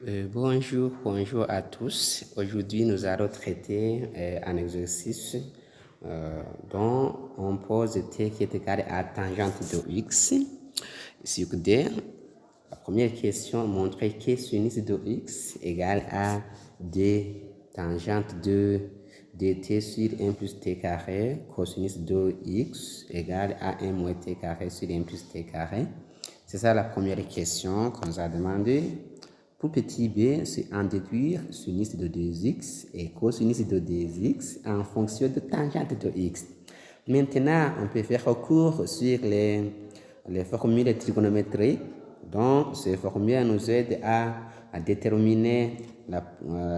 Bonjour à tous. Aujourd'hui, nous allons traiter un exercice dont on pose t qui est égal à tangente de x sur d. La première question montrer que sinus de x égale à d tangente de dt sur 1 plus t carré, cosinus de x égale à 1 moins t carré sur 1 plus t carré. C'est ça la première question qu'on nous a demandé. Pour petit b, c'est en déduire sinus de 2x et cosinus de 2x en fonction de tangente de x. Maintenant, on peut faire recours sur les formules trigonométriques. Donc, ces formules nous aident à déterminer la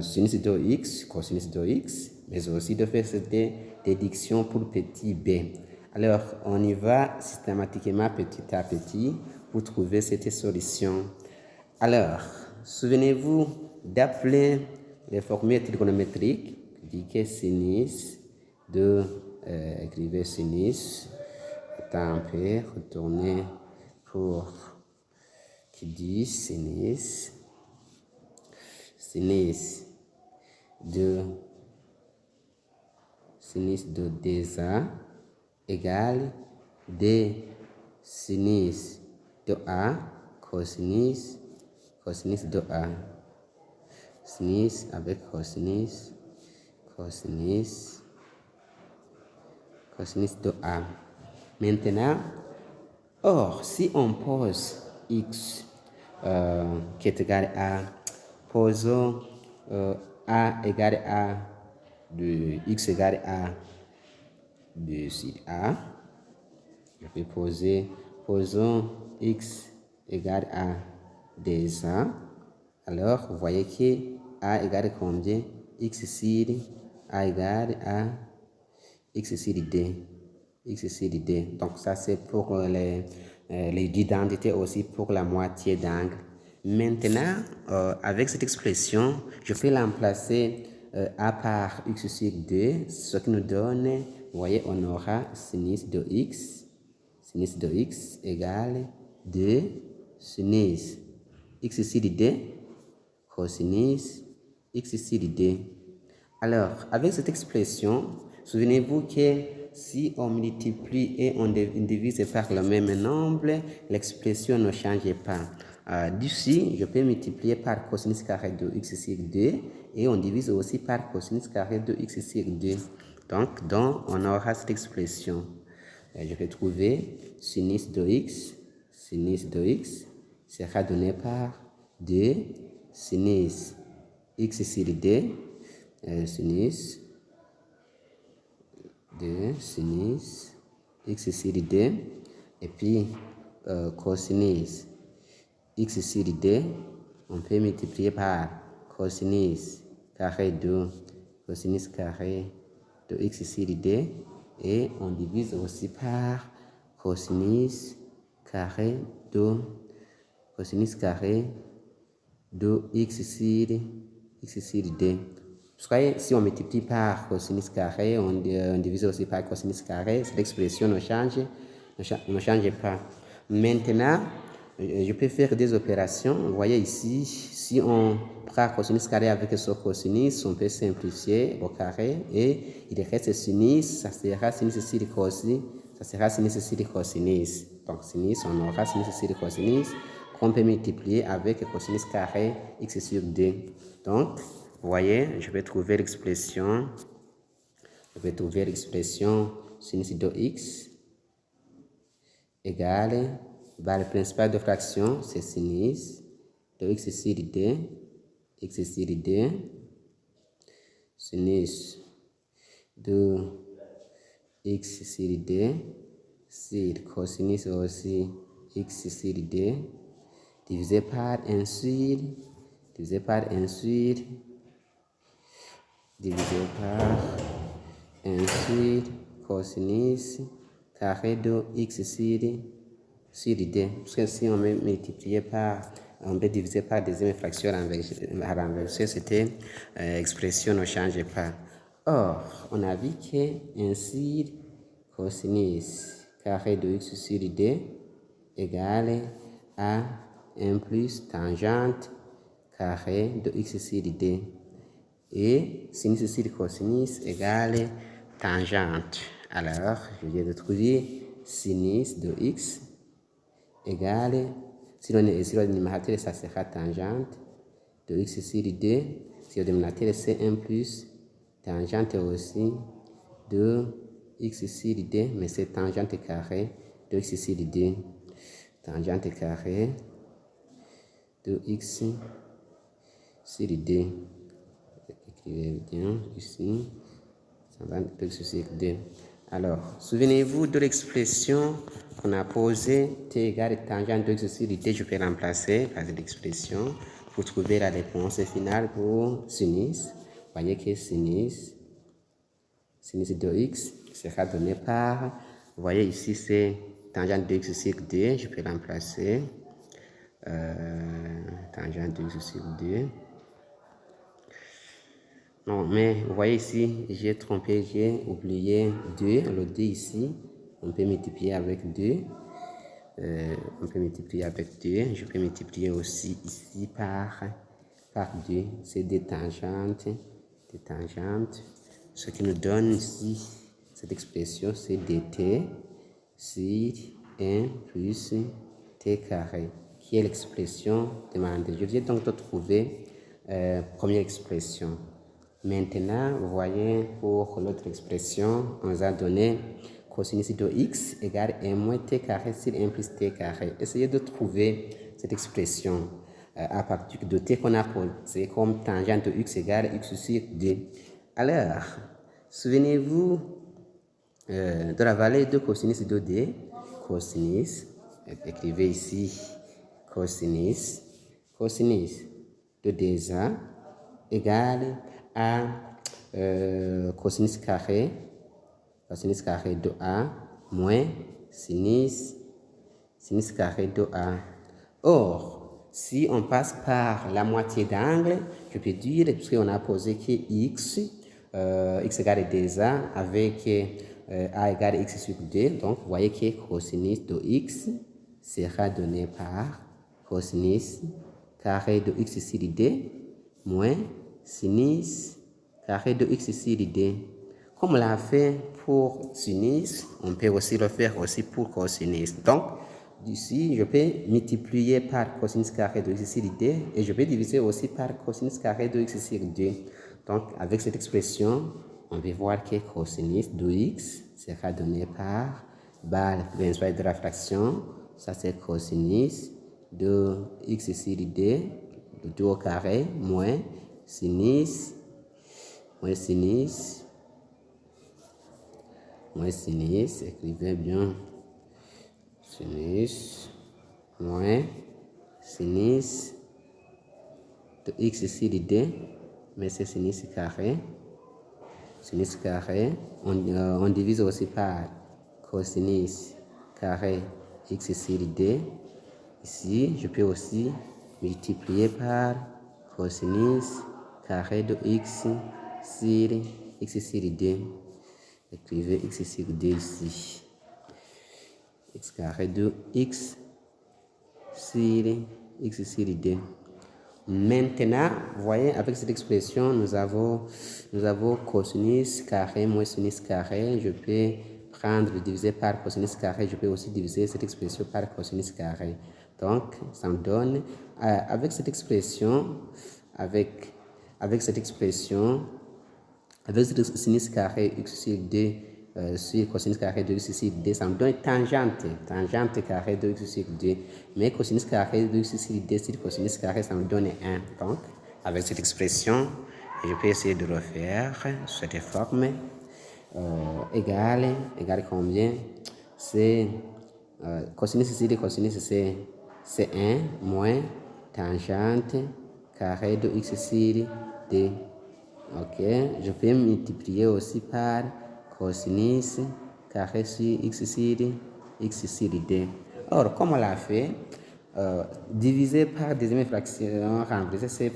sinus de x, cosinus de x, mais aussi de faire cette déduction pour petit b. Alors, on y va systématiquement petit à petit pour trouver cette solution. Alors, souvenez-vous d'appeler les formules trigonométriques, dit que sinus de, écrivez sinus, attends un peu, retournez pour qui dit sinus de 2a égale d sinus de a cosinus de a. Sinus avec cosinus de a. Maintenant, or, si on pose x qui est égal à, posons a égale à de x égale à de sur a, je peux posons x égale à 2a. Alors, vous voyez que a égale combien? X sur a égale à x sur d. X sur d. Donc, ça c'est pour les identités aussi pour la moitié d'angle. Maintenant, avec cette expression, je peux l'emplacer a par x sur 2, ce qui nous donne, vous voyez, on aura sinus de x égale 2 sinus x sur d cosinus x sur d. Alors, avec cette expression, souvenez-vous que si on multiplie et on divise par le même nombre, l'expression ne change pas. D'ici, je peux multiplier par cosinus carré de x sur 2 et on divise aussi par cosinus carré de x sur 2. Donc on aura cette expression. Je vais trouver sinus de x sera donné par 2 sinus x sur d, sinus x sur d, et puis cosinus x sur d, on peut multiplier par cosinus carré de x sur d, et on divise aussi par cosinus carré de x sur d. Si on multiplie par cosinus carré, on divise aussi par cosinus carré, cette expression ne change pas. Maintenant, je peux faire des opérations. Vous voyez ici, si on prend cosinus carré avec ce cosinus, on peut simplifier au carré et il reste sinus, ça sera sinus sur cosinus. Donc sinus, on aura sinus sur cosinus qu'on peut multiplier avec cosinus carré x sur 2. Donc, vous voyez, je vais trouver l'expression sinus de x égale, le principal de fraction, c'est sinus de x sur d, sinus de x sur d, sur cosinus aussi x sur d, divisé par 1 sur, cosinus carré de x sur d. Parce que si on met multiplié par, on peut diviser par deuxième fraction renversée, cette expression ne change pas. Or, on a vu que ainsi cosinus carré de x sur d égale à 1 plus tangente carré de x sur d. Et sinus sur cosinus égale tangente. Alors, je viens de trouver sinus de x égale, si le numérateur, ça sera tangente de x sur d. Si le dénominateur, c'est 1 plus tangente aussi de x sur d, mais c'est tangente carré de x sur d. Tangente carré de x sur d. Écrivez bien ici. Tangente de x sur d. Alors, souvenez-vous de l'expression qu'on a posée, t égale tangente de x sur d. Je peux remplacer par cette expression pour trouver la réponse finale pour sinus. Vous voyez que sinus de x sera donné par, vous voyez ici c'est tangente de x sur d, je peux remplacer tangente de x sur d. Non, mais vous voyez ici, j'ai trompé, j'ai oublié 2, le 2 ici, on peut multiplier avec 2. On peut multiplier avec 2. Je peux multiplier aussi ici par 2. C'est des tangentes. Ce qui nous donne ici, cette expression, c'est dt sur 1 plus t carré, qui est l'expression demandée. Je viens donc de trouver première expression. Maintenant, vous voyez, pour l'autre expression, on nous a donné cosinus de x égale 1 moins t carré sur 1 plus t carré. Essayez de trouver cette expression à partir de t qu'on a posé comme tangente de x égale x sur d. Alors, souvenez-vous de la valeur de cosinus de d. Cosinus, écrivez ici cosinus de dA égale à cosinus carré de A moins sinus carré de A. Or, si on passe par la moitié d'angle, je peux dire, puisqu'on a posé que x égale dA avec A égale x sur d, donc vous voyez que cosinus de x sera donné par cosinus carré de x sur d moins sinus carré de x sur d. Comme on l'a fait pour sinus, on peut aussi le faire aussi pour cosinus. Donc, ici, je peux multiplier par cosinus carré de x sur d et je peux diviser aussi par cosinus carré de x sur d. Donc, avec cette expression, on va voir que cosinus de x sera donné par principe de la fraction. Ça, c'est cosinus de x sur d, le tout au carré, moins sinus, écrivez bien, sinus, moins sinus de x sur d, mais c'est sinus carré, on divise aussi par cosinus carré x sur d. Ici, je peux aussi multiplier par cosinus carré de x sur d. Écrivez x sur d ici. X carré de x sur d. Maintenant, vous voyez, avec cette expression, nous avons cosinus carré moins sinus carré. Je peux prendre diviser par cosinus carré. Je peux aussi diviser cette expression par cosinus carré. Donc, ça me donne, avec cette expression, avec sinus carré x sur d sur cosinus carré de x sur d, ça me donne tangente carré de x sur d. Mais cosinus carré de x sur d sur cosinus carré, ça me donne 1. Donc, avec cette expression, je peux essayer de refaire cette forme égale combien? C'est cosinus sur d, cosinus c'est 1 moins tangente carré de x sur d. Ok, je peux multiplier aussi par cosinus carré sur x sur d. Or, comme on l'a fait, diviser par deuxième fraction renversée,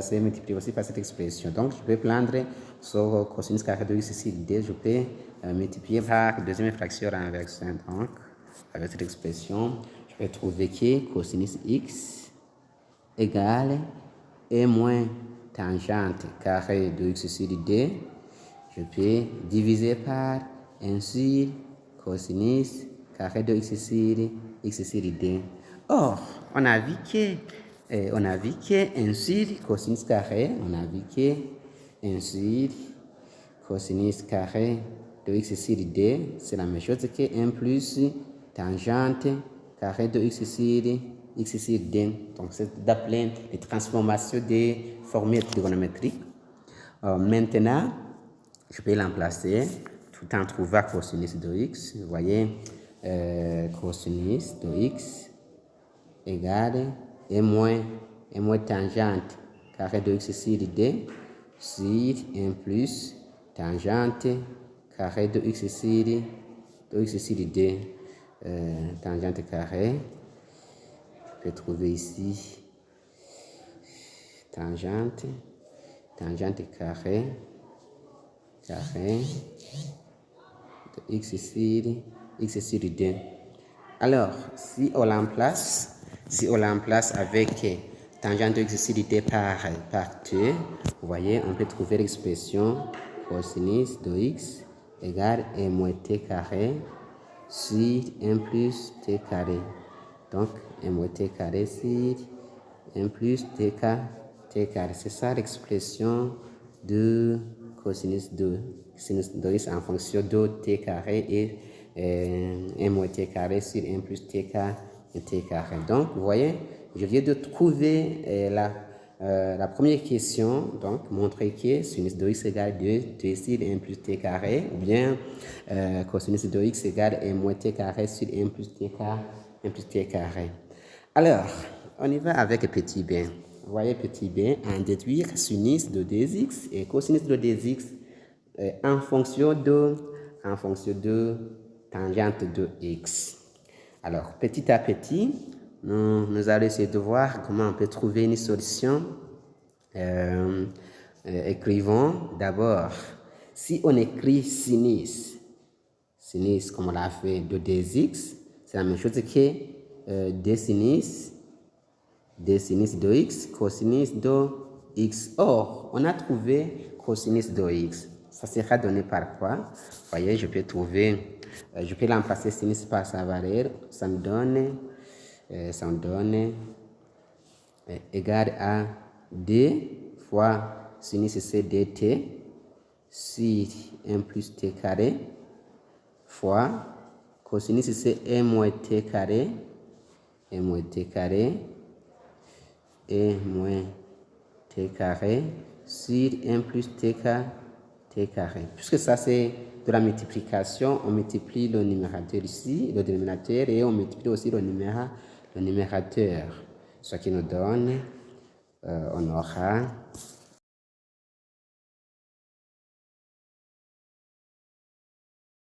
c'est multiplier aussi par cette expression. Donc, je peux prendre sur cosinus carré de x sur d, je peux multiplier par deuxième fraction renversée. Donc, avec cette expression, je vais trouver que cosinus x égale E moins tangente carré de x sur D. Je peux diviser par 1 sur cosinus carré de x sur D. Or, on a vu que 1 sur cosinus carré, on a vu que 1 sur cosinus carré de x sur D, c'est la même chose que 1 plus tangente carré de x sur D. Donc, c'est d'appeler les transformations des formules trigonométriques. Maintenant, je peux l'emplacer tout en trouvant cosinus de x. Vous voyez, cosinus de x égale E moins tangente carré de x sur D sur 1 plus tangente carré de x sur D. Tangente carré, je peux trouver ici tangente carré de x sur D. Alors, si on l'emplace avec tangente de x sur D par t, vous voyez, on peut trouver l'expression cosinus de x égale E moins t carré sur 1 plus t carré. Donc, E moins t carré sur 1 plus t carré. C'est ça l'expression de cosinus de x en fonction de t carré et E moins t carré sur 1 plus t carré. Donc, vous voyez, je viens de trouver la première question, donc montrer que sinus de x égale 2 t sur 1 plus t carré, ou bien cosinus de x égale E moins t carré sur 1 plus t carré. Alors, on y va avec petit b. Vous voyez petit b, en déduire sinus de 2x et cosinus de 2x en fonction de tangente de x. Alors, petit à petit, nous allons essayer de voir comment on peut trouver une solution. Écrivons d'abord, si on écrit sinus comme on l'a fait de 2x, c'est la même chose que d sinus de x, cosinus de x. Or, on a trouvé cosinus de x. Ça sera donné par quoi? Vous voyez, je peux l'emplacer sinus par sa valeur. Ça me donne égal à d fois sinus c'est dt sur 1 plus t carré fois cosinus c'est E moins t carré sur 1 plus t carré. Puisque ça c'est de la multiplication, on multiplie le numérateur ici, le dénominateur, et on multiplie aussi le numérateur. Ce qui nous donne, on aura